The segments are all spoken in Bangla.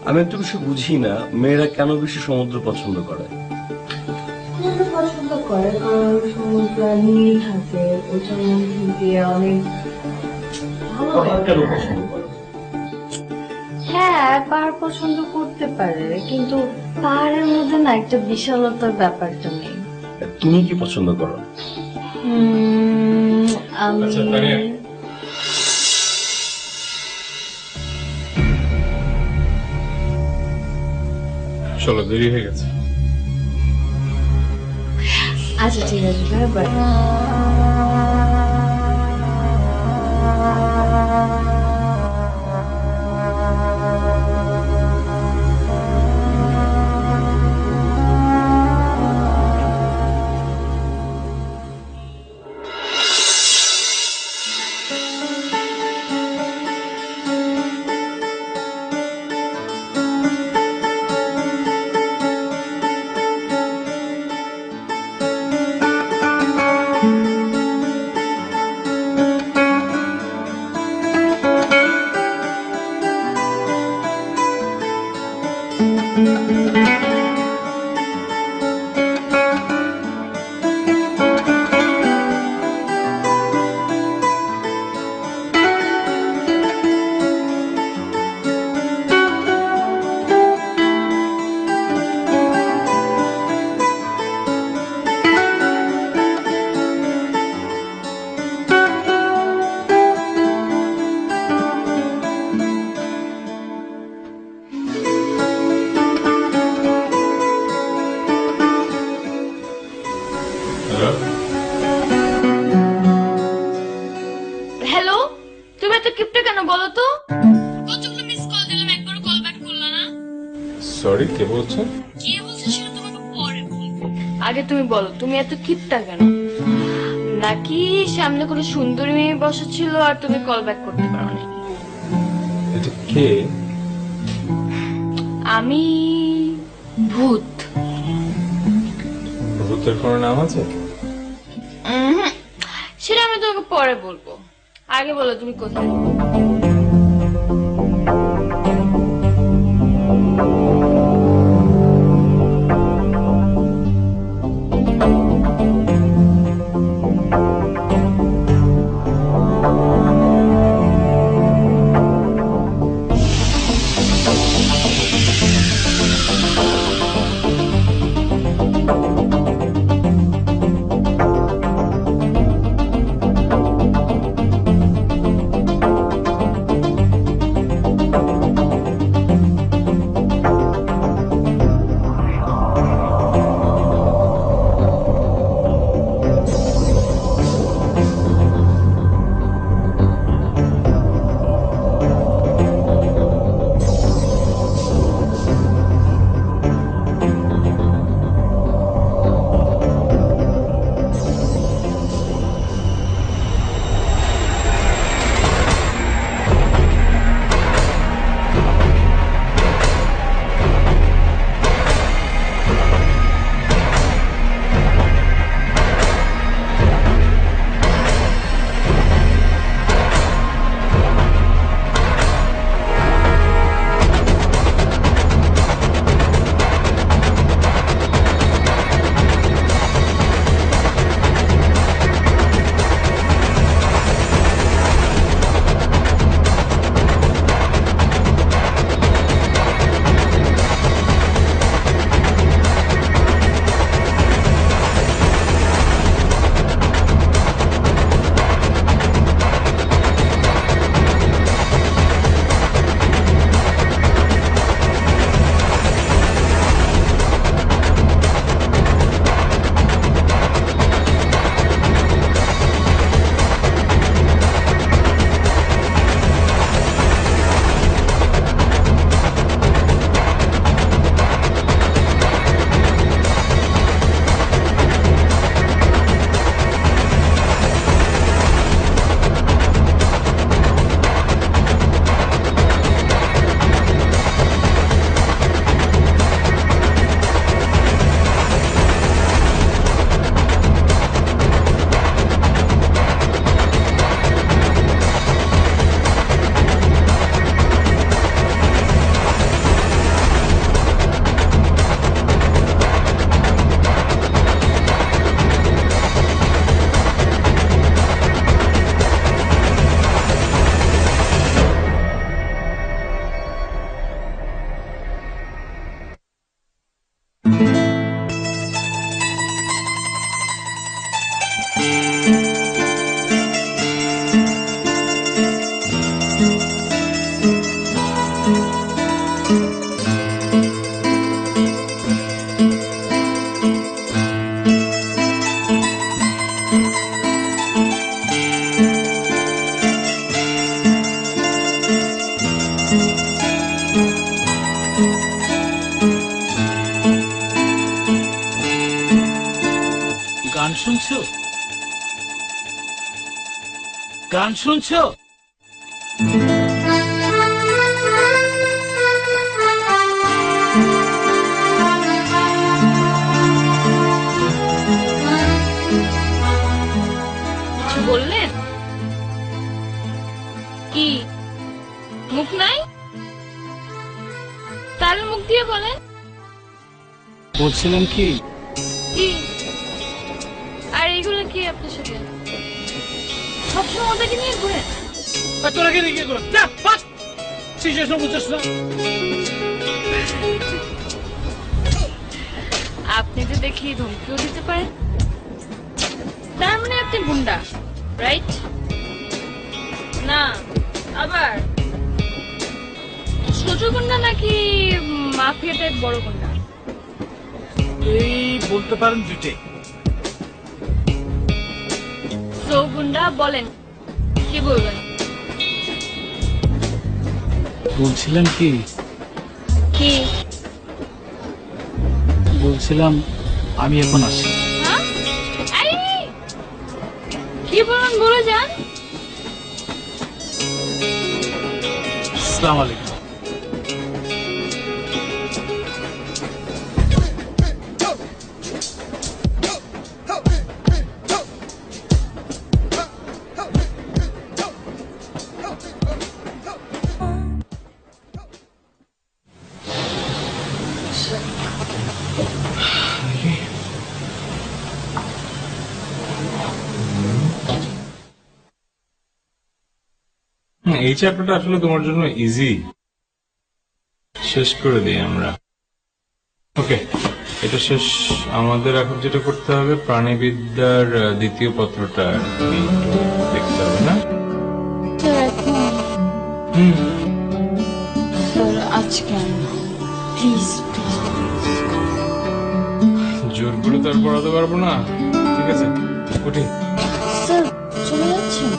আমি একটা বিষয় বুঝি না, মেয়েরা কেন বেশি সমুদ্র পছন্দ করে। পছন্দ করে কারণ সমুদ্র নীল থাকে, ওটার মধ্যে দিয়ে অনেক ভালো পাহাড় লাগে। কেন পছন্দ করে? হ্যাঁ, পাহাড় পছন্দ করতে পারে, কিন্তু পাহাড়ের মধ্যে না একটা বিশালতার ব্যাপারটা নেই। তুমি কি পছন্দ করো? আমি আচ্ছা, তানিয়া। চলো, দেরি হয়ে গেছে। আচ্ছা ঠিক আছে ভাই, বাই। হ্যালো। হ্যালো, তুমি এত কিপটা কেন বলো তো? কতগুলো মিস কল দিলাম, একবারও কল ব্যাক করলা না। সরি, কে বলছেন? কে বলছে সেটা তোমাকে পরে বলবো। আগে তুমি বলো, তুমি এত কিপটা কেন? নাকি সামনে কোনো সুন্দরী মেয়ে বসা ছিল আর তুমি কল ব্যাক করতে পারো না? এটা কে? আমি ভূত। ভূতের কোনো নাম আছে? উহুম, সেটা আমি তোমাকে পরে বলবো। আগে বলো তুমি কোথায়? গান শুনছো? কিছু বললেন? কি মুখ নাই? তাহলে মুখ দিয়ে বলেন। বলছিলাম কি, কি? আর এইগুলো কি আপনার সাথে? সবসময় ওদেরকে নিয়ে ঘুরেন? তোরা কে নিয়ে করো না, বাস সিচুয়েশন বুঝছিস না? আপনি তো দেখি ধমকিও দিতে পারেন, তার মানে আপনি গুন্ডা, রাইট? না আবার ছোট গুন্ডা নাকি মাফিয়া টাইপ বড় গুন্ডা? এই বলতে পারেন দুইটাই। তো গুন্ডা বলেন, কি বলবেন? বলছিলাম কি, কি বলছিলাম আমি এখন আসি। হ্যাঁ? এই, কি বলেন বলে যান। আসসালামু আলাইকুম। এই চ্যাপ্টারটা আসলে তোমার জন্য ইজি, শেষ করে দিই আমরা। ওকে, এটা শেষ। আমাদের এখন যেটা করতে হবে, প্রাণীবিদ্যার দ্বিতীয় পত্রটা একটু দেখতে হবে না? আজকে প্লিজ জোর করে তো আর পড়াতে পারবো না। ঠিক আছে, উঠি। স্যার চলে যাচ্ছেন?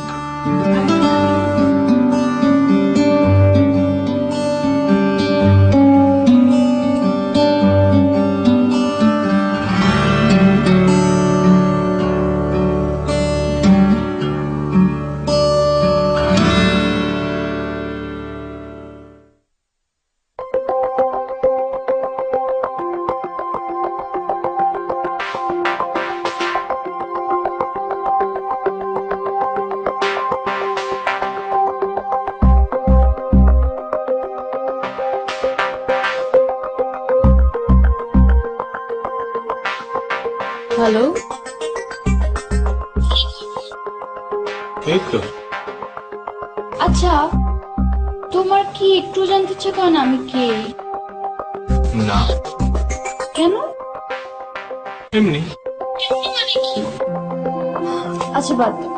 হ্যালো, এই তো। আচ্ছা তোমার কি একটু জানতে ইচ্ছে করে না আমি কে? না, কেন? এমনি। আচ্ছা বাদ দাও,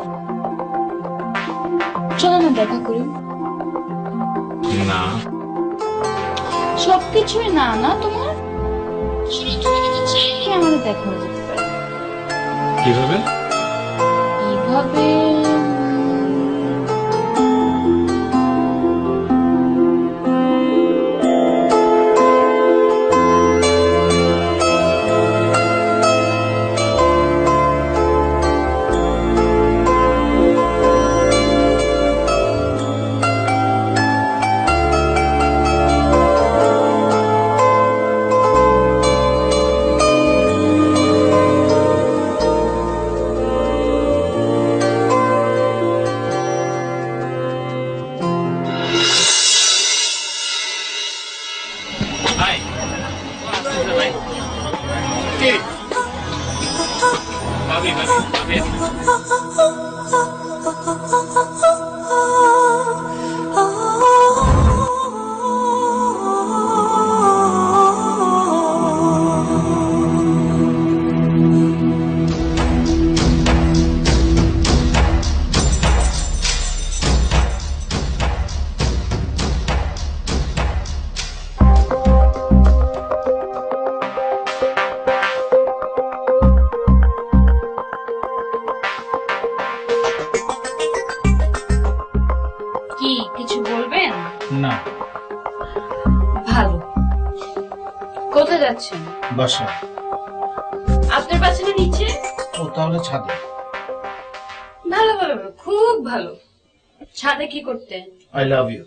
চলো না দেখা করি। না, সবকিছুই না না তোমার? তুমি যদি চাইলে আমাদের দেখা হয়ে যেতে পারে। কিভাবে? কিভাবে? কি কিছু বলবেন? না, ভালো। কোথায় যাচ্ছেন? বাসা। আপনার বাচ্চাটা নিচে? ও তাহলে ছাদে। ভালো ভালো ভালো, খুব ভালো। ছাদে কি করতে? I love you.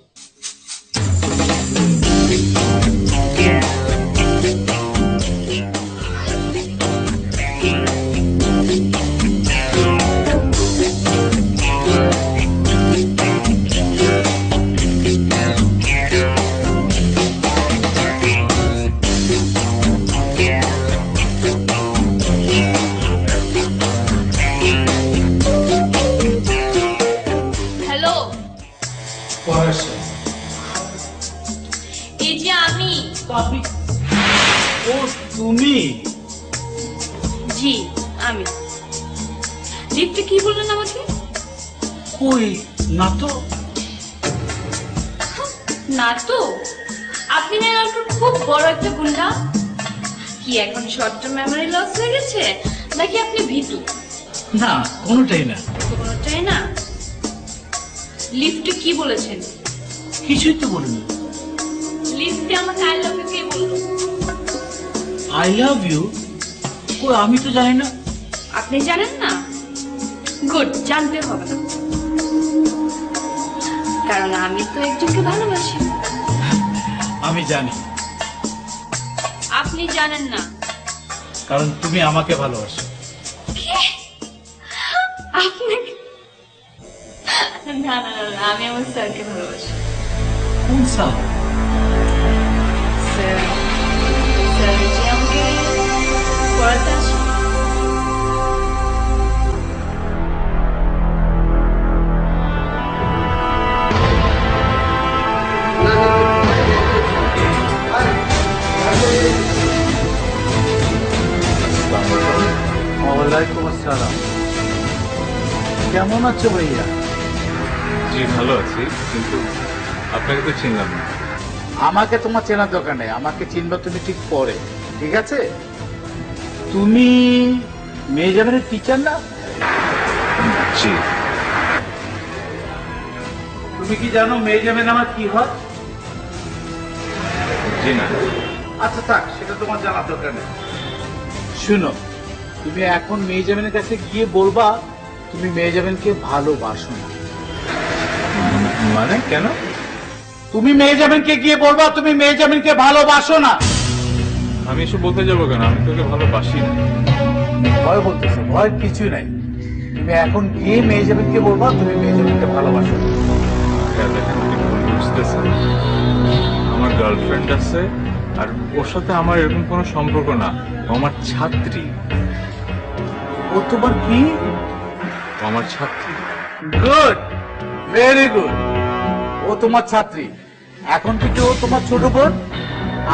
হ্যালো, পড়াশো এই যে আমি। আপনি? ও তুমি? জি আমি। লিফটে কি বললেন আমাকে? কই না তো। না তো? আপনি না এলাকার খুব বড় একটা গুন্ডা? কি এখন শর্ট টার্ম মেমোরি লস হয়ে গেছে, নাকি আপনি ভীতু? না, কোনোটাই না। কোনোটাই না। লিফটে কি বলেছেন? কিছুই তো বলিনি। লিফটে আমাকে আই লাভ ইউ কে বললো? I love you? কই আমি তো জানি না। আপনি জানেন না? গুড, জানতে হবে না, কারণ আমি তো একজনকে ভালোবাসি। আমি জানি, আপনি জানেন না। কারণ তুমি আমাকে ভালোবাসো। কি? আপনাকে? না না না না, আমি আমার স্যারকে ভালোবাসি। কোন স্যার? স্যার, স্যার যে আমাকে পড়াতে আসে। ওয়ালাইকুম আসসালাম। কেমন আছো ভাইয়া? জি ভালো আছি, কিন্তু আপনাকে তো চিনলাম না। আমাকে তোমার চেনার দরকার নেই, আমাকে চিনবা তুমি ঠিক পরে, ঠিক আছে? তুমি মেজাবেনের টিচার না? জি। তুমি কি জানো মেজাবেন আমার কি হয়? জি না। আচ্ছা থাক, সেটা তোমার জানার দরকার নেই। শুনো, তুমি এখন মেজাবেনের কাছে গিয়ে বলবা তুমি মেজাবেনকে ভালোবাসো না। মানে কেন? তুমি মেজাবেনকে গিয়ে বলবা তুমি মেজাবেনকে ভালোবাসো না। আমি এসব বলতে যাবো কেন? আমি তোকে ভালোবাসি না। ভয় বলতেছো? ভয় কিছু নাই। তুমি এখন গিয়ে মেজাবেনকে বলবা তুমি মেজাবেনকে ভালোবাসো না। হ্যাঁ, দেখেন আপনি ভুল বুঝতেছেন। আমার গার্লফ্রেন্ড আছে, আর ওর সাথে আমার এরকম কোনো সম্পর্ক না। ও আমার ছাত্রী। ও তোমার কি? ও আমার ছাত্রী। Good, very good. ও তোমার ছাত্রী, এখন থেকে ও তোমার ছোট বোন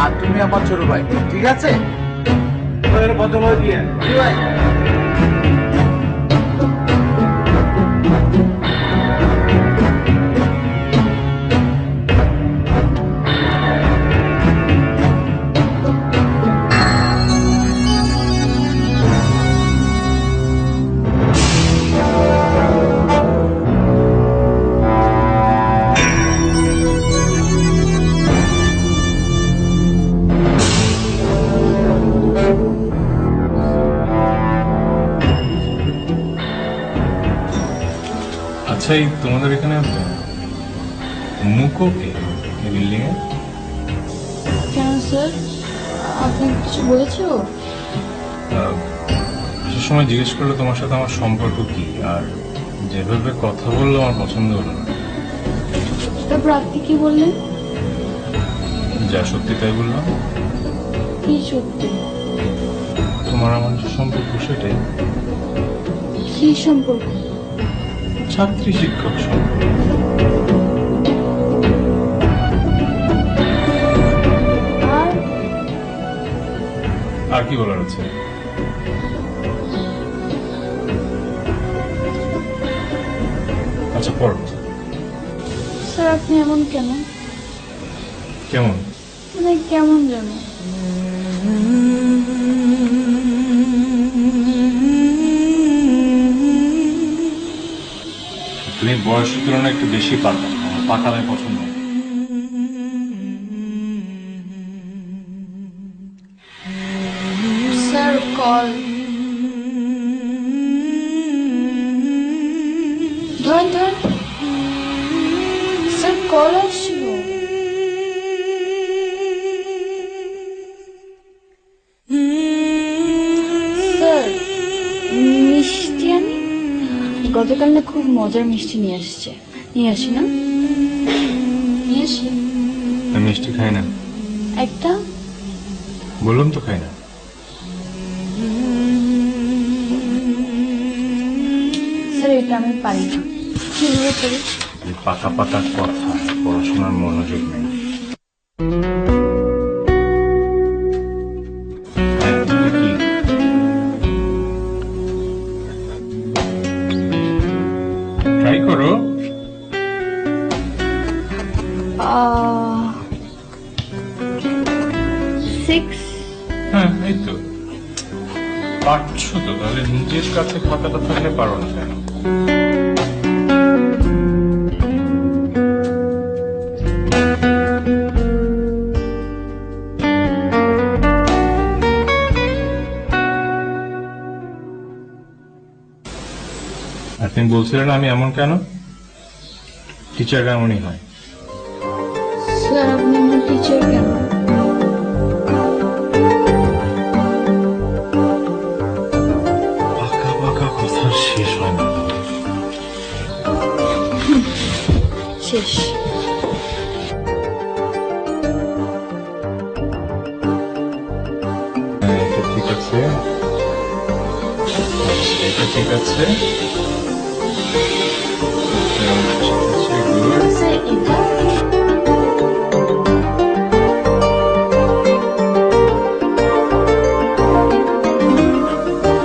আর তুমি আমার ছোট ভাই, ঠিক আছে? বদল হয়ে দিয়ে আচ্ছা, এই তোমাদের এখানে মুকো কে এই বিল্ডিং এ? কেন স্যার, আপনাকে কিছু বলেছো? আসার সময় জিজ্ঞেস করলো তোমার সাথে আমার সম্পর্ক কি, আর যেভাবে কথা বললো আমার পছন্দ হলো না। তারপর আপনি কি বললেন? যা সত্যি তাই বললাম। কি সত্যি? তোমার আমার যে সম্পর্ক সেটাই, কি সম্পর্ক? ছাত্রী শিক্ষক সম্পর্ক। আর আর কি বলার আছে? আচ্ছা পড়ো। স্যার আপনি এমন কেন? কেমন? মানে কেমন জানো? তুমি বয়সের তুলনায় একটু বেশি পাকা, আমার পাকালে পছন্দ। Sir call. ধরেন ধরেন। কল আসলো। স্যার, মিষ্টি আনি? গতকাল না খুব মজার মিষ্টি নিয়ে আসছে। নিয়ে আসি না? নিয়ে আসি। আমি মিষ্টি খাই না। একটা? বললাম তো খাই না। স্যার, এটা আমি পারি না। কিভাবে পারি? এই পাকা পাকা কথা, পড়াশোনার মনোযোগ নেই। হ্যাঁ, এটা কি? ট্রাই করো। 6। হ্যাঁ, এই তো পারছো তো, তাহলে নিজের কাছে খাতাটা থাকলে পারো না কেন? আপনি বলছিলেন আমি এমন কেন? টিচাররা এমনই হয়। স্যার, আপনি আমার টিচার কেন? পাকা পাকা কথা শেষ হয় না। শেষ। হ্যাঁ, এটা ঠিক আছে। এটা ঠিক আছে। Good. স্যার, এটা?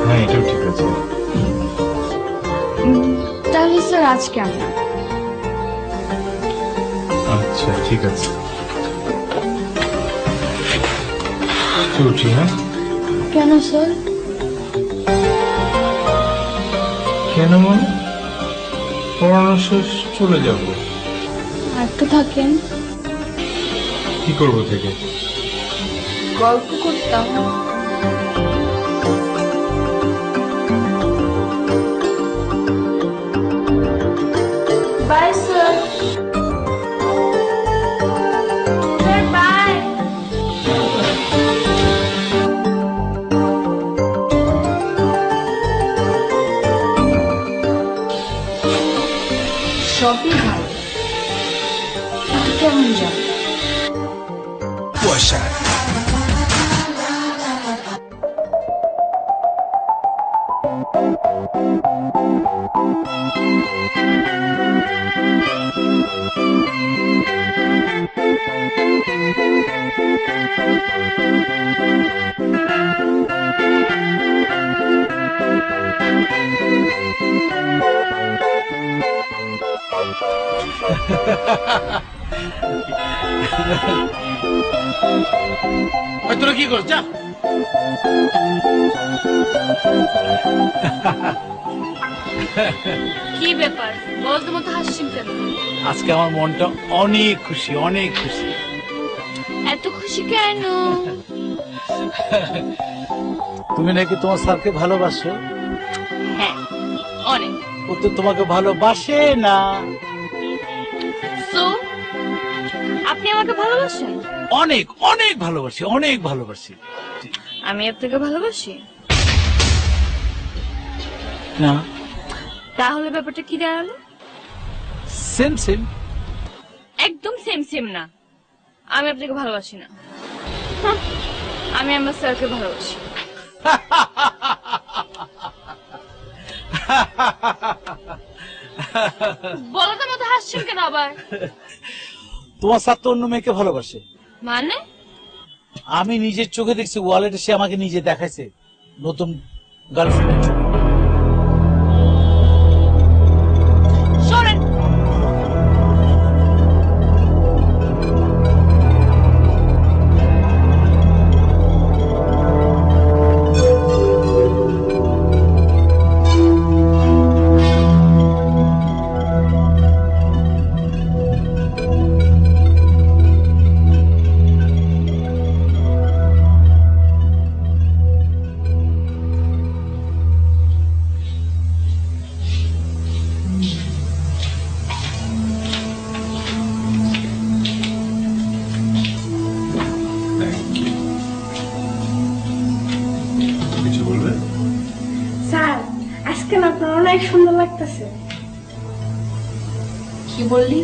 হ্যাঁ, এটাও ঠিক আছে। তাহলে স্যার আজকে আমরা। আচ্ছা, ঠিক আছে। উঠি, হ্যাঁ? কেন স্যার? কেন মানে? পড়ানো শেষ, চলে যাব। আর তো থাকেন। কি করবো থেকে? গল্প করতাম। Bye sir. Sir, bye. সবই ভালো। কেমন যাবে? তোরা কি করছ? কি ব্যাপার? বলতে মতো হাসছেন কেন? আজকে আমার মনটা অনেক খুশি, অনেক খুশি। এত খুশি কেন? তুমি নাকি তোমার স্যারকে ভালোবাসো? হ্যাঁ, অনেক। ও তো তোমাকে ভালোবাসে না। সো আপনি আমাকে ভালোবাসেন? অনেক অনেক ভালোবাসি, অনেক ভালোবাসি। আমি আপনাকে ভালোবাসি না, তাহলে ব্যাপারটা কি দাঁড়ালো? Same same. একদম সেম সেম না। আমি আপনাকে ভালোবাসি না। হাহ, আমি আমার স্যারকে ভালোবাসি। বলার মতো হাসছেন কেন আবার? তোমার স্যার তো অন্য মেয়েকে ভালোবাসে। মানে? আমি নিজের চোখে দেখছি, ওয়ালেটে সে আমাকে নিজে দেখাইছে নতুন গার্লফ্রেন্ড। শোনেন, সুন্দর লাগতেছে। কি বললি?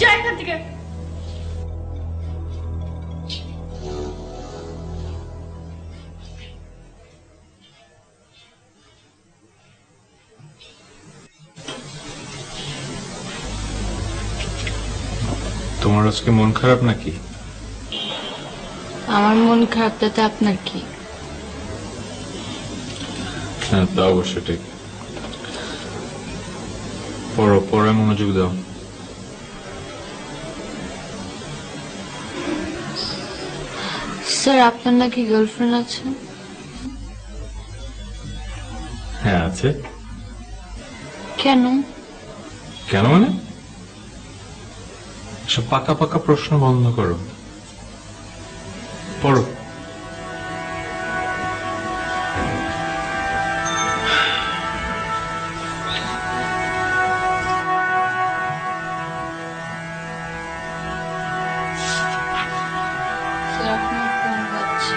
যা এখান থেকে। তোমার আজকে মন খারাপ নাকি? আমার মন খারাপ তাতে আপনার কি? হ্যাঁ, তা অবশ্য ঠিক। পড়ো, পড়ে মনোযোগ দাও। স্যার, আপনার নাকি গার্লফ্রেন্ড আছে? হ্যাঁ, আছে। কেন? কেন মানে? সব পাকা পাকা প্রশ্ন বন্ধ করো, পড়ো। স্যার, আপনার ফোন বাজছে।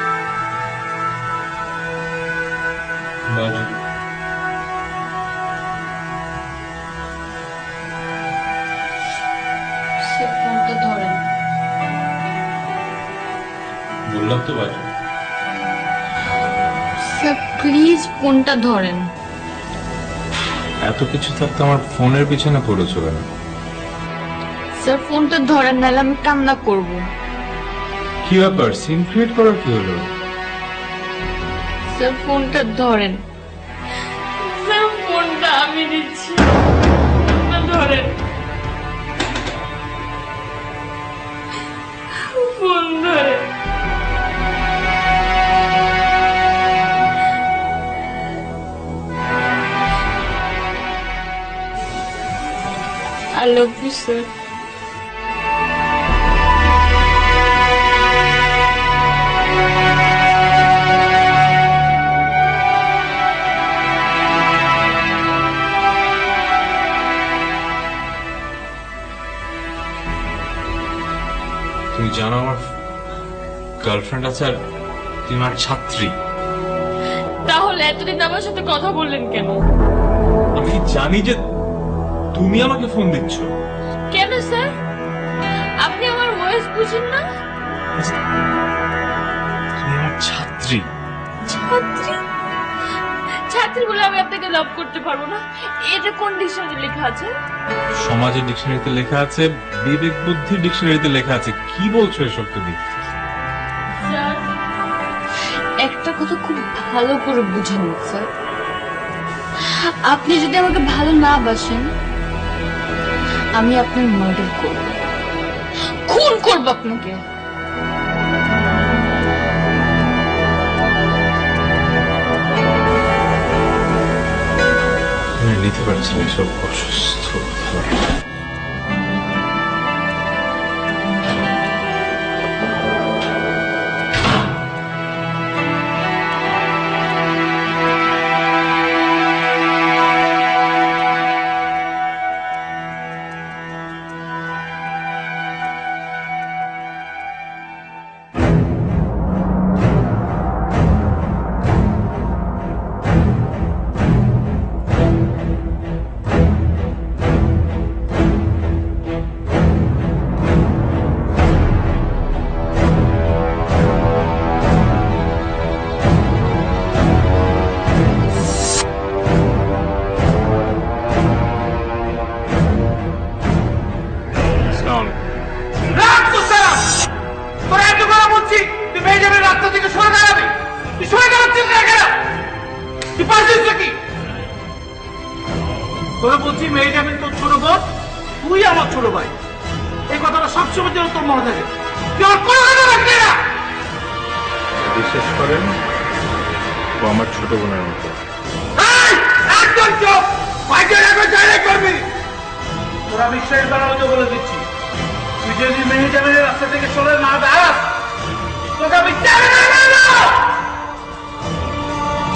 স্যার, ফোনটা ধরেন। বললাম তো বাজে। স্যার, প্লিজ ফোনটা ধরেন। এত কিছু থাকতে আমার ফোনের পিছনে পড়েছো কেন? স্যার, ফোনটা ধরেন, নাহলে আমি কান্না করব। কি ব্যাপার, সিন ক্রিয়েট করার কি হলো? স্যার, ফোনটা ধরেন। স্যার, ফোনটা আমি দিচ্ছি, ফোনটা ধরেন। ফোন ধরেন। I love you, sir. তুমি জানো আমার গার্লফ্রেন্ড আছে, আর তুমি আমার ছাত্রী। তাহলে এতদিন আমার সাথে কথা বললেন কেন? আমি জানি যে তুমি আমাকে ফোন দিচ্ছ। কেন স্যার? আপনি আমার ভয়েস বুঝেন না? তুমি আমার ছাত্রী। ছাত্রী? ছাত্রী বলে আমি আপনাকে লাভ করতে পারবো না? এটা কোন ডিকশনারি লেখা আছে? সমাজের ডিকশনারিতে লেখা আছে, বিবেক বুদ্ধির ডিকশনারিতে লেখা আছে। কি বলছো এসব তুমি? স্যার, একটা কথা খুব ভালো করে বুঝেন স্যার। আপনি যদি আমাকে ভালো না বাসেন, আমি আপনার মার্ডার করব, খুন করব আপনাকে। আমি নিতে পারছি না এসব অসুস্থ কথা। রাখ তো সারা! তোরা এত কথা বলছি, তুই বেঞ্জামিন রাস্তা থেকে সরে দাঁড়াবি। তুই সরে দাঁড়াচ্ছিস না কেন? তুই পারছিস নাকি? তোরা বলছি মেয়েজামিন তোর ছোট বোন, তুই আমার ছোট ভাই। এই কথাটা সবসময় যেন তোর মনে থাকে। তুই আমার কোনো কথা রাখবি না। বিশ্বাস করেন, ও আমার ছোট বোনের মতো। এই, একদম চুপ! মাইকের একবার ডাইরেক্ট করবি। তোরা বিশ্বাস করার মতো বলে দিচ্ছি, তুই যদি মেহেজামিনের রাস্তা থেকে সরে না দাঁড়াস, তোকে আমি টেনে নেবো না!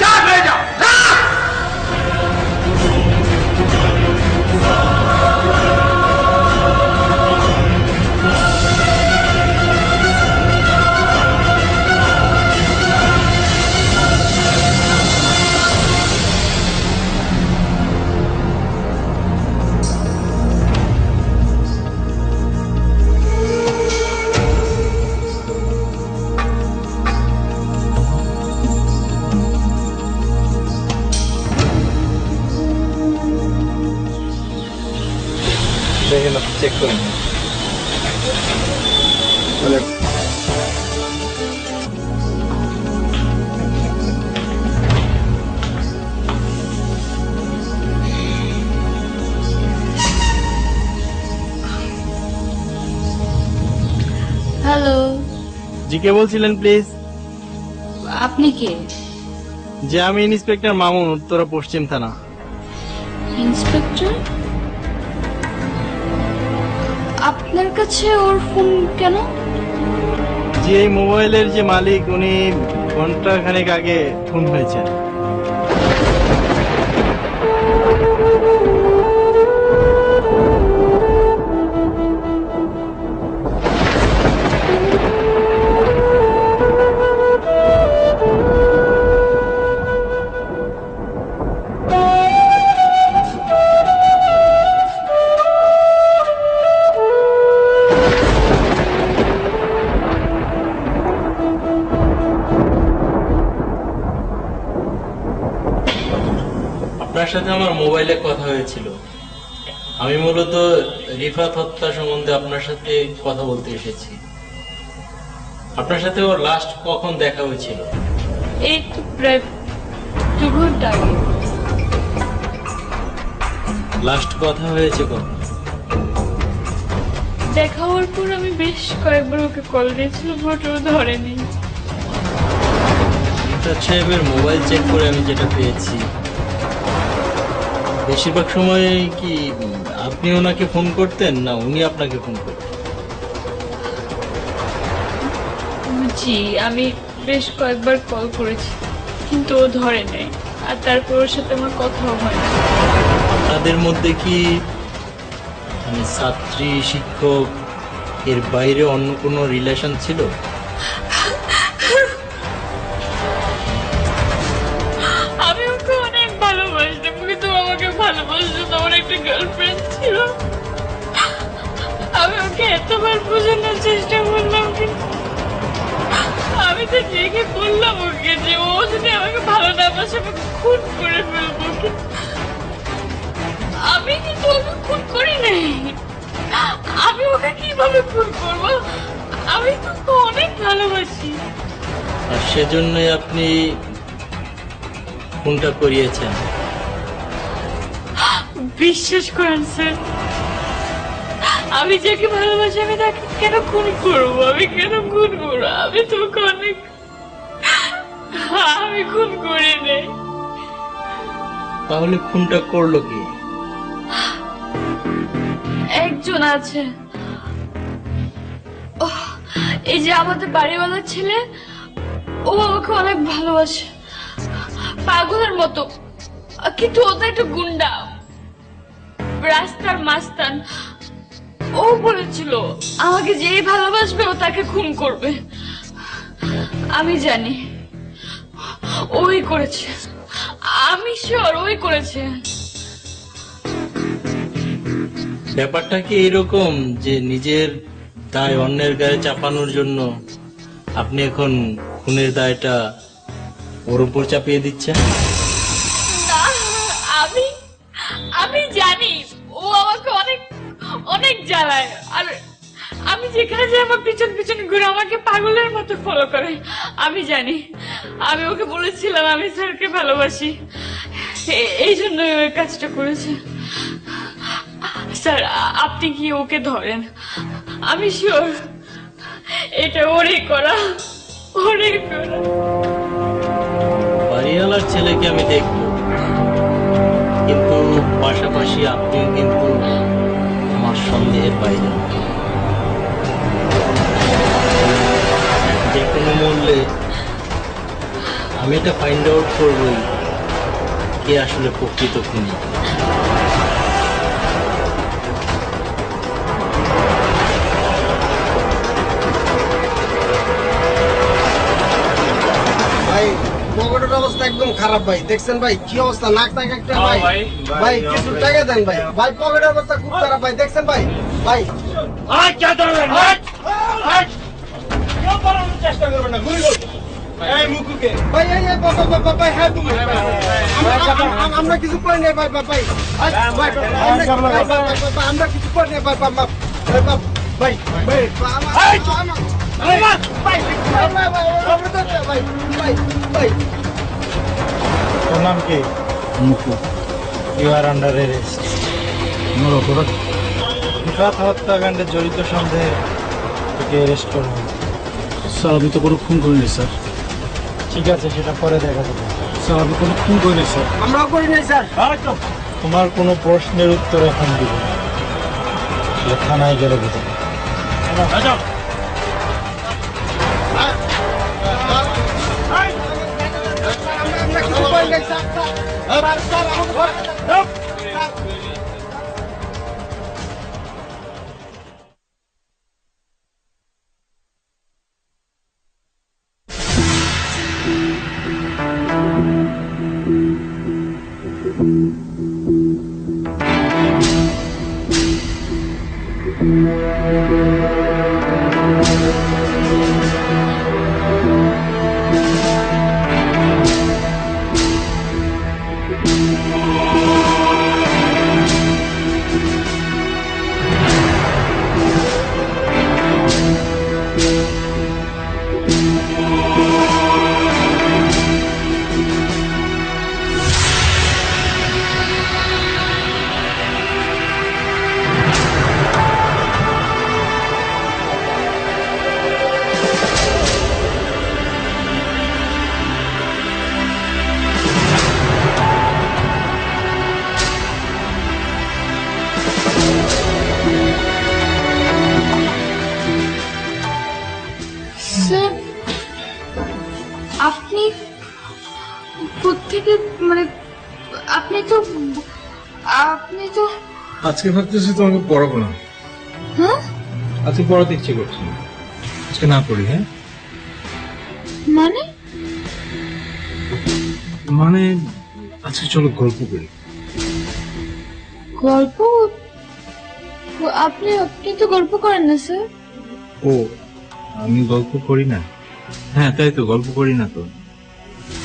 যা হয়ে যাও, যা! দেখেন, আপনি চেক করেন। হ্যালো, জি কে বলছিলেন প্লিজ? আপনি কে? যে আমি ইন্সপেক্টর মামুন, উত্তরা পশ্চিম থানা। ইন্সপেক্টর? আপনার কাছে ওর ফোন কেন? যে এই মোবাইলের যে মালিক, উনি ঘন্টা খানেক আগে খুন হয়েছেন। আপনার সাথে আমার মোবাইলে কথা হয়েছিল। আমি মূলত রিফাত হত্যা সম্বন্ধে আপনার সাথে কথা বলতে এসেছি। আপনার সাথে ওর লাস্ট কখন দেখা হয়েছিল? এই তো প্রায় 2 ঘন্টা আগে। লাস্ট কথা হয়েছে কখন? দেখা হওয়ার পর আমি বেশ কয়েকবার ওকে কল দিয়েছিলাম, বাট ও ধরেনি। রিফাত সাহেবের মোবাইল চেক করে আমি যেটা পেয়েছি, বেশিরভাগ সময় কি আপনি ওনাকে ফোন করতেন না উনি আপনাকে ফোন করতেন? জি, আমি বেশ কয়েকবার কল করেছি, কিন্তু ও ধরে নেই। আর তারপর ওর সাথে আমার কথাও হয় না। আপনাদের মধ্যে কি মানে ছাত্রী শিক্ষক এর বাইরে অন্য কোনো রিলেশন ছিল? আমি ওকে অনেক ভালোবাসতাম, কিন্তু আমাকে ভালোবাসতো না। আমার একটা গার্লফ্রেন্ড ছিল। আমি ওকে এতবার বোঝানোর চেষ্টা করলাম, কিন্তু আমি তো জেগে বললাম ওকে যে ও যদি আমাকে ভালো না বাসে আমাকে খুন করে ফেলবো। আমি কিন্তু ওকে খুন করি নাই। আমি ওকে কিভাবে খুন করবো? আমি তোকে অনেক ভালোবাসি। আর সেজন্যই আপনি ফোনটা করিয়েছেন? বিশ্বাস করেন স্যার, আমি যাকে ভালোবাসি আমি তাকে কেন খুন করবো? আমি কেন খুন করবো? আমি তোকে অনেক, আমি খুন করি নাই। তাহলে খুনটা করলো কি? একজন আছে, এই যে আমাদের বাড়িওয়ালা ছেলে, ও আমাকে অনেক ভালোবাসে পাগলের মতো, কিন্তু ও তো একটা গুন্ডা, রাস্তার মাস্তান। ও বলেছিল আমাকে যেই ভালোবাসবে ও তাকে খুন করবে। আমি জানি ওই করেছে, আমি শিওর ওই করেছে। ব্যাপারটা কি এরকম যে নিজের দায় অন্যের গায়ে চাপানোর জন্য আপনি এখন খুনের দায়টা ওর উপর চাপিয়ে দিচ্ছেন? না, আমি আমি জানি ও আমাকে অনেক অনেক জ্বালায়। আর আমি যেখানে যাই আমার পিছন পিছন ঘুরে আমাকে পাগলের মতো ফলো করে। আমি জানি, আমি ওকে বলেছিলাম আমি স্যারকে ভালোবাসি, এই জন্য ওই কাজটা করেছে। স্যার, আপনি কি ওকে ধরেন? আমি শিওর এটা ওরই করা, ওরই করা। বাড়িওয়ালার ছেলেকে আমি দেখব, কিন্তু পাশাপাশি আপনিও কিন্তু আমার সন্দেহের বাইরে না। যে কোনো মূল্যে আমি এটা ফাইন্ড আউট করবই কে আসলে প্রকৃত খুনি। ভাই পকেটের অবস্থা একদম খারাপ ভাই, দেখছেন ভাই কি অবস্থা, নাক নাক একটা ভাই। ভাই কিছু টাকা দেন ভাই, ভাই পকেটের অবস্থা খুব খারাপ ভাই, দেখছেন ভাই। ভাই চেষ্টা করবেন না, গুলি করবো। এই মুকুকে ভাই এই এই, ভাই, ভাই, ভাই, ভাই, হ্যাঁ তুমি আমরা কিছু করি নাই ভাই ভাই ভাই ভাই, ভাই, ভাই, আমরা কিছু করি নাই ভাই ভাই, ভাই, ভাই, ভাই, তোর নাম কি? মুকু ইউ আর আন্ডার অ্যারেস্ট। আমার অপরাধ রিফাত হত্যাকাণ্ডে জড়িত সন্দেহে তোকে অ্যারেস্ট করা হবে। স্যার আমি তো কোনো খুন করিনি স্যার। ঠিক আছে, সেটা পরে দেখা যাবে। স্যার আমি কোনো খুন করিনি স্যার। আমরাও করি নাই স্যার। তোমার কোনো প্রশ্নের উত্তর এখন দিব না। তাহলে থানায় গেলে বুঝে যাবে। আমরা কিছু করি নাই স্যার। স্যার আমাকে স্যার আপনি কোত্থেকে মানে আপনি তো আজকে ভাবতেছি তোমাকে পড়াবো না। হ্যাঁ আজকে পড়াতে ইচ্ছে করছে না। আজকে না পড়ি। হ্যাঁ মানে মানে আজকে চলো গল্প করি। গল্প আপনি তো গল্প করেন না স্যার। ও আমি গল্প করি না? হ্যাঁ তাই তো, গল্প করি না তো।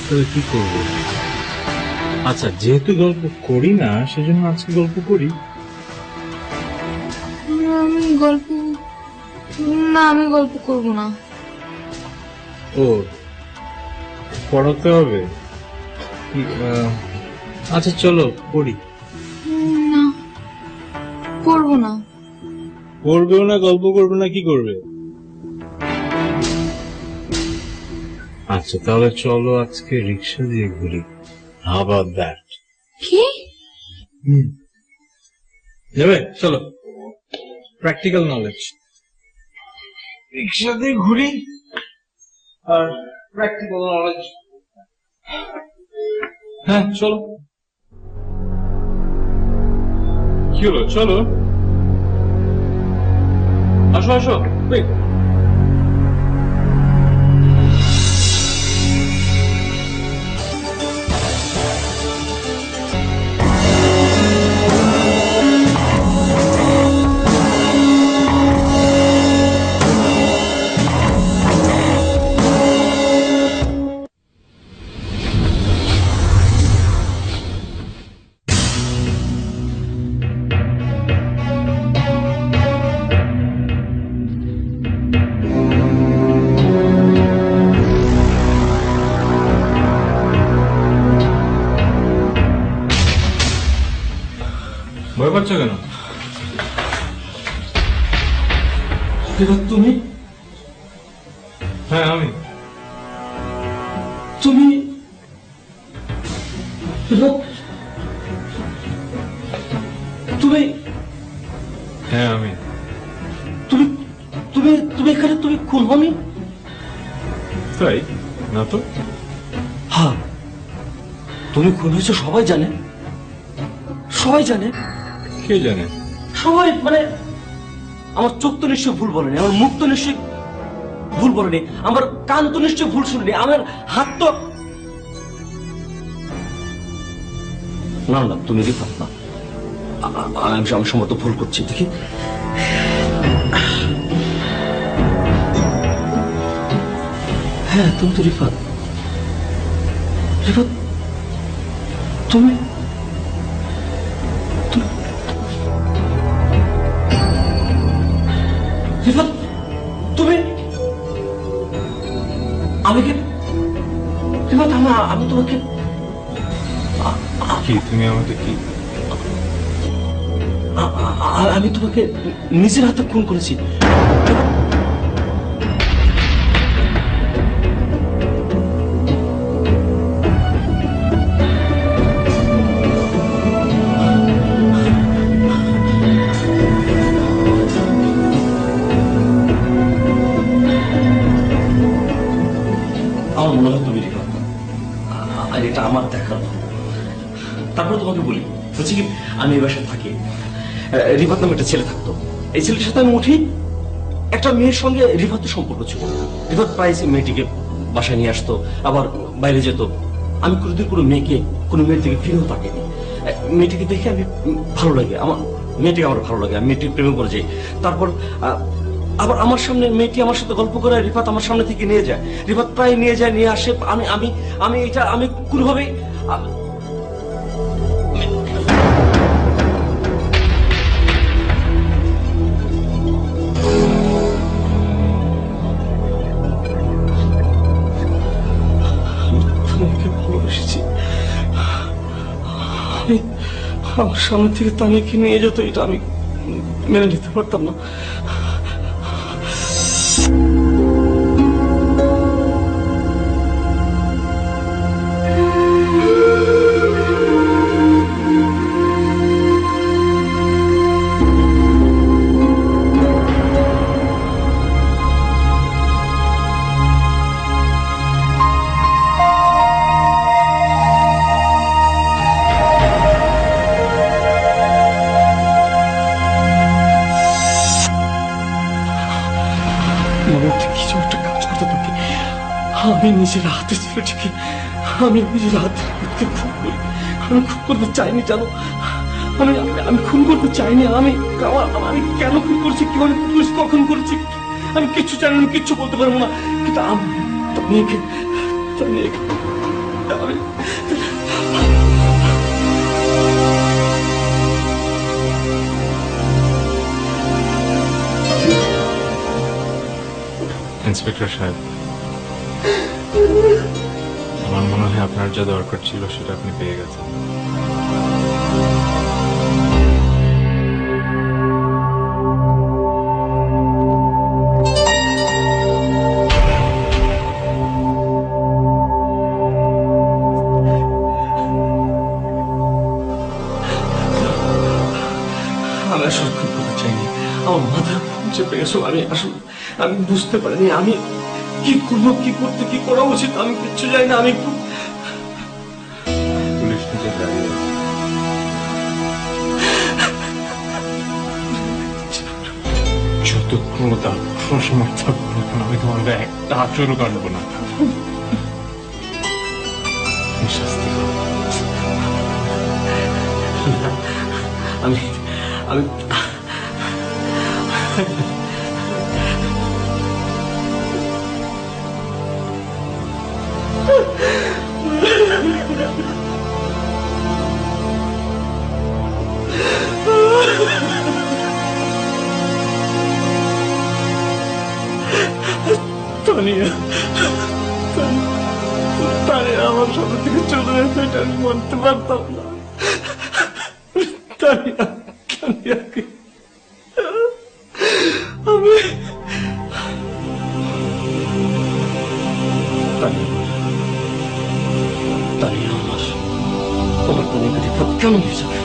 তবে কি করব? আচ্ছা যেহেতু গল্প করি না সেজন্য আজকে গল্প করি। আমি গল্প করব না। ও পড়াতে হবে? আচ্ছা চলো পড়ি। না করব না। পড়বেও না, গল্প করবে না, কি করবে? আচ্ছা তাহলে চলো আজকে রিক্সা দিয়ে ঘুরি। How about that? কি যাবে? চলো, প্র্যাকটিক্যাল নলেজ। রিক্সা দিয়ে ঘুরি আর প্র্যাকটিক্যাল নলেজ। হ্যাঁ চলো। কি হলো? চলো, আসো আসো। Wait. ভয় পাচ্ছ কেন? তুমি হ্যাঁ আমি। তুমি তুমি হ্যাঁ আমি। তুমি তুমি তুমি এখানে তুমি খুন হওনি? তাই না তো? হ্যাঁ তুমি খুন হয়েছো সবাই জানে। সবাই জানে। কে জানে? সবাই মানে আমার চোখ তো নিশ্চয় ভুল বলেনি, আমার মুখ তো নিশ্চয় ভুল বলেনি, আমার কান তো নিশ্চয় ভুল শুনেনি, আমার হাত তো না। না তুমি রিফাত না, আমি সম্ভবত ভুল করছি। দেখি হ্যাঁ তুমি তো রিফাত। রিফাত, তুমি রিফাত, তুমি আমাকে রিফাত, আমি তোমাকে কি তুমি আমাকে কি আমি তোমাকে নিজের হাতে খুন করেছি। আমার মনে হয় তুমি রিফাত, আর এটা আমার দেখার ভুল। তারপরে তোমাকে বলি, হচ্ছে কি, আমি এই বাসায় থাকি, রিফাত নামে একটা ছেলে থাকতো। এই ছেলেটার সাথে আমি উঠি, একটা মেয়ের সঙ্গে রিফাতের সম্পর্ক ছিল। রিফাত প্রায় মেয়েটিকে বাসায় নিয়ে আসতো, আবার বাইরে যেত। আমি কোনোদিন কোনো মেয়েকে, কোনো মেয়ের দিকে ফিরেও তাকাইনি। মেয়েটিকে দেখে আমি ভালো লাগে, আমার মেয়েটিকে আমার ভালো লাগে, আমি মেয়েটির প্রেমে পড়ে যাই। তারপর আবার আমার সামনে মেয়েটি আমার সাথে গল্প করে রিফাত আমার সামনে থেকে নিয়ে যায়। রিফাত প্রায় নিয়ে যায়, নিয়ে আসে। আমি আমি আমি এটা আমি কোনোভাবেই ভালোবেসেছি। আমি আমার সামনে থেকে তানিকে নিয়ে যেত, এটা আমি মেনে নিতে পারতাম না। কিছু একটা কাজ করতে পারি। আমি নিজের হাতে ছেলেটিকে, আমি নিজের হাতে খুন করি। আমি খুন করতে চাইনি, জানো, আমি আমি খুন করতে চাইনি। আমি আমি কেন খুন করছি, কিভাবে খুন করছি, কখন করছি, আমি কিচ্ছু জানি না, কিচ্ছু বলতে পারবো না। কিন্তু আমি ইন্সপেক্টর সাহেব, আমার মনে হয় আপনার যা দরকার ছিল সেটা আপনি পেয়ে গেছেন। আমি আসলে খুন করতে চাইনি, আমার মাথা চেপে গেছিল। আমি বুঝতে পারিনি আমি কি করবো, কি করতে, কি করা উচিত, আমি কিচ্ছু জানি না। আমি পুলিশ নিচে দাঁড়িয়ে যত ক্রোধ আক্রোশ আমার থাকবো না কেন, আমি তোমার গায়ে একটা আঁচড়ও কাটবো না। শাস্তি আমি আমি তানিয়া, আমার সামনে থেকে চলে যেত, এটা আমি বলতে পারতাম না। তানিয়া, তানিয়াকে আমি তানিয়া আমার তানিয়াকে রিফাত কেন নিয়ে যাবে?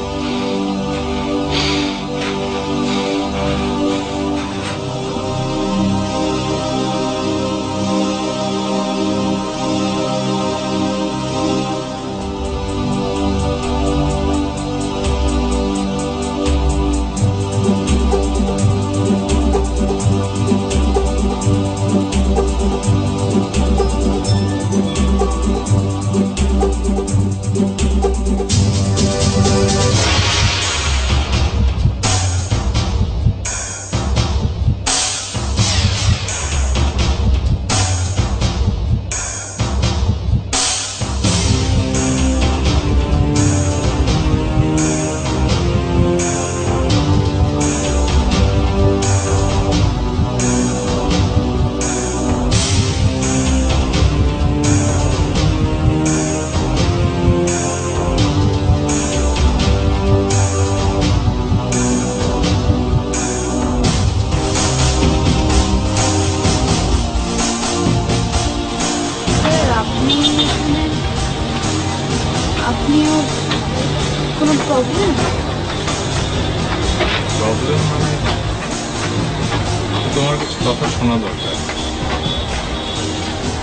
কিছু কথা শোনা দরকার।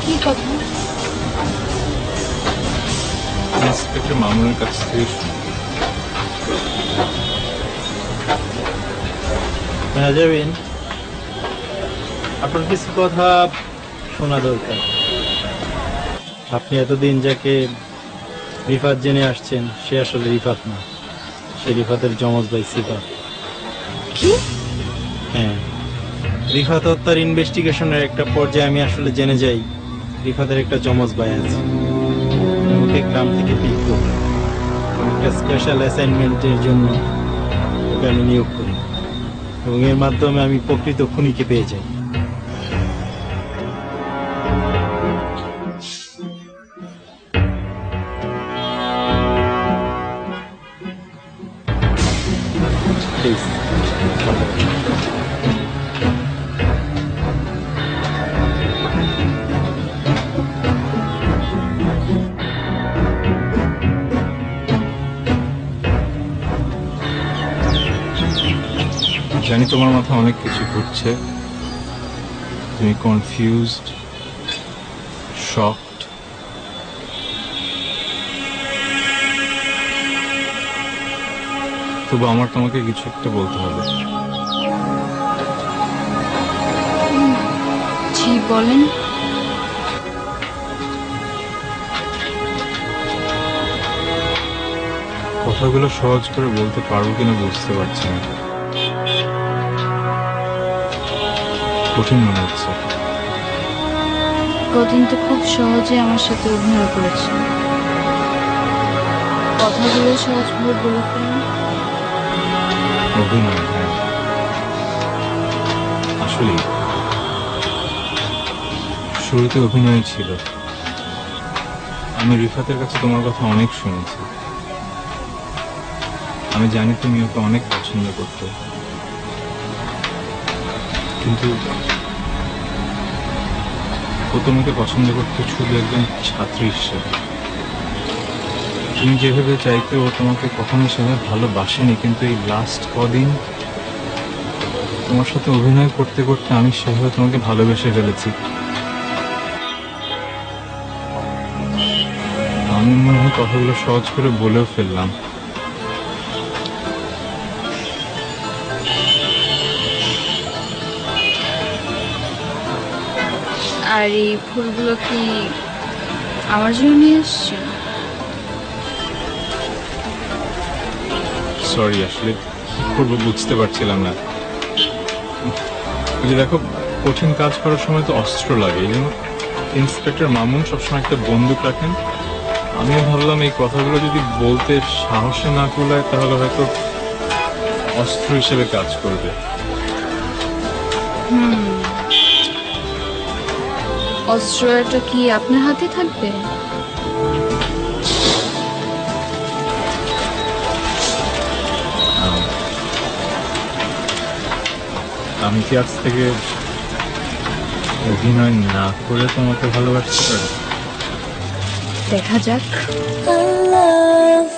কি কথা? ইন্সপেক্টর মামুনের কাছ থেকে যাবেন, আপনার কিছু কথা শোনা দরকার। আপনি এতদিন যাকে রিফাত জেনে আসছেন, সে আসলে রিফাত না, সে রিফাতের যমজ ভাই সিফাত। কি? হ্যাঁ, রিফাত হত্যার ইনভেস্টিগেশনের একটা পর্যায়ে আমি আসলে জেনে যাই রিফাতের একটা যমজ ভাই আছে। ওকে গ্রাম থেকে পিক করি, একটা স্পেশাল অ্যাসাইনমেন্টের জন্য ওকে আমি নিয়োগ করি এবং এর মাধ্যমে আমি প্রকৃত খুনিকে পেয়ে যাই। Please. জানি তোমার মাথায় অনেক কিছু ঘুরছে, তুমি কনফিউজড, শকড, তবু আমার তোমাকে কিছু একটা বলতে হবে। জি বলেন। কথাগুলো সহজ করে বলতে পারবো কিনা বুঝতে পারছি না, কঠিন মনে হচ্ছে। কদিন তো খুব সহজে আমার সাথে অভিনয় করেছে, কথাগুলো সহজভাবে বলে ফেলেন। অভিনয়, হ্যাঁ, আসলে শুরুতে অভিনয় ছিল। আমি রিফাতের কাছে তোমার কথা অনেক শুনেছি, আমি জানি তুমি ওকে অনেক পছন্দ করতে, কিন্তু ও তোমাকে পছন্দ করতে শুধু একজন ছাত্রী হিসেবে। তুমি যেভাবে চাইতে ও তোমাকে কখনো সেভাবে ভালোবাসেনি, কিন্তু এই লাস্ট কদিন তোমার সাথে অভিনয় করতে করতে আমি সেভাবে তোমাকে ভালোবেসে ফেলেছি। আমি মনে হয় কথাগুলো সহজ করে বলেও ফেললাম। আর এই ফুলগুলো কি আমার জন্য নিয়ে এসছে? সরি, আসলে কি করবো বুঝতে পারছিলাম না। ওই যে দেখো, কঠিন কাজ করার সময় তো অস্ত্র লাগে, এই জন্য ইন্সপেক্টর মামুন সবসময় একটা বন্দুক রাখেন। আমিও ভাবলাম এই কথাগুলো যদি বলতে সাহসে না কুলায় তাহলে হয়তো অস্ত্র হিসেবে কাজ করবে। অস্ত্রটা কি আপনার হাতে থাকবে? আমি কি আজ থেকে অভিনয় না করে তোমাকে ভালোবাসতে পারি? দেখা যাক। I love